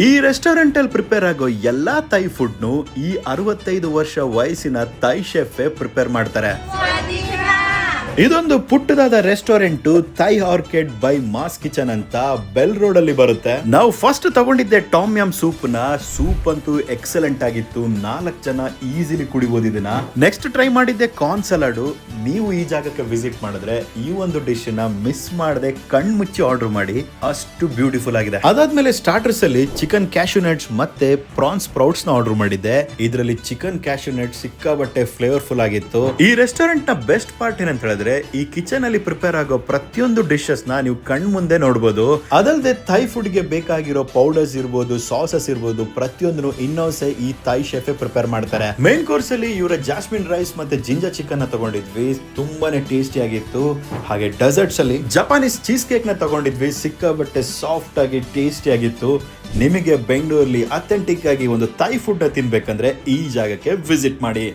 ಈ ರೆಸ್ಟೋರೆಂಟ್ ಅಲ್ಲಿ ಪ್ರಿಪೇರ್ ಆಗೋ ಎಲ್ಲಾ ಥೈ ಫುಡ್ ಈ 65 ವರ್ಷ ವಯಸ್ಸಿನ ಥೈ ಶೆಫ್ ಪ್ರಿಪೇರ್ ಮಾಡ್ತಾರೆ. ಇದೊಂದು ಪುಟ್ಟದಾದ restaurant Thai orchid by mass kitchen ಅಂತ ಬೆಲ್ ರೋಡ್ ಅಲ್ಲಿ ಬರುತ್ತೆ. ನಾವು ಫಸ್ಟ್ ತಗೊಂಡಿದ್ದೆ ಟಾಮ್ ಯಮ್ ಸೂಪ್ ಅಂತೂ ಎಕ್ಸಲೆಂಟ್ ಆಗಿತ್ತು. 4 ಜನ ಈಸಿಲಿ ಕುಡಿಬಹುದು ಇದನ್ನ. ನೆಕ್ಸ್ಟ್ ಟ್ರೈ ಮಾಡಿದ್ದೆ ಕಾರ್ನ್ ಸಲಾಡ್. ನೀವು ಈ ಜಾಗಕ್ಕೆ ವಿಸಿಟ್ ಮಾಡಿದ್ರೆ ಈ ಒಂದು ಡಿಶ್ ನ ಮಿಸ್ ಮಾಡದೆ ಕಣ್ಮುಚ್ಚಿ ಆರ್ಡರ್ ಮಾಡಿ, ಅಷ್ಟು ಬ್ಯೂಟಿಫುಲ್ ಆಗಿದೆ. ಅದಾದ್ಮೇಲೆ ಸ್ಟಾರ್ಟರ್ಸ್ ಅಲ್ಲಿ ಚಿಕನ್ ಕ್ಯಾಶ್ಯೂ ನಟ್ಸ್ ಮತ್ತೆ ಪ್ರಾನ್ಸ್ ಸ್ಪ್ರೌಟ್ಸ್ ನ ಆರ್ಡರ್ ಮಾಡಿದ್ದೆ. ಇದರಲ್ಲಿ ಚಿಕನ್ ಕ್ಯಾಶ್ಯೂ ನಟ್ಸ್ ಸಿಕ್ಕಾಬಟ್ಟೆ ಫ್ಲೇವರ್ಫುಲ್ ಆಗಿತ್ತು. ಈ ರೆಸ್ಟೋರೆಂಟ್ ನ ಬೆಸ್ಟ್ ಪಾರ್ಟ್ ಏನಂತ ಹೇಳಿದ್ರೆ ಈ ಕಿಚನ್ ಅಲ್ಲಿ ಪ್ರಿಪೇರ್ ಆಗೋ ಪ್ರತಿಯೊಂದು ಡಿಶಸ್ ನ ನೀವು ಕಣ್ ಮುಂದೆ ನೋಡಬಹುದು. ಅದಲ್ಲದೆ ಥೈ ಫುಡ್ ಗೆ ಬೇಕಾಗಿರೋ ಪೌಡರ್ಸ್ ಇರಬಹುದು, ಸಾಸಸ್ ಇರಬಹುದು, ಪ್ರತಿಯೊಂದು ಇನ್ನೋಸೆ ಈ ಥೈ ಶೆಫ್ ಪ್ರಿಪೇರ್ ಮಾಡ್ತಾರೆ. ಮೇನ್ ಕೋರ್ಸ್ ಅಲ್ಲಿ ಇವರ ಜಾಸ್ಮಿನ್ ರೈಸ್ ಮತ್ತೆ ಜಿಂಜರ್ ಚಿಕನ್ ನ ತಗೊಂಡಿದ್ವಿ, ತುಂಬಾನೇ ಟೇಸ್ಟಿ ಆಗಿತ್ತು. ಹಾಗೆ ಡೆಸರ್ಟ್ಸ್ ಅಲ್ಲಿ ಜಪಾನೀಸ್ ಚೀಸ್ ಕೇಕ್ ನ ತಗೊಂಡಿದ್ವಿ, ಸಿಕ್ಕಾಬಟ್ಟೆ ಸಾಫ್ಟ್ ಆಗಿ ಟೇಸ್ಟಿ ಆಗಿತ್ತು. ನಿಮಗೆ ಬೆಂಗಳೂರಲ್ಲಿ ಅಥೆಂಟಿಕ್ ಆಗಿ ಒಂದು ಥೈ ಫುಡ್ ತಿನ್ಬೇಕಂದ್ರೆ ಈ ಜಾಗಕ್ಕೆ ವಿಸಿಟ್ ಮಾಡಿ.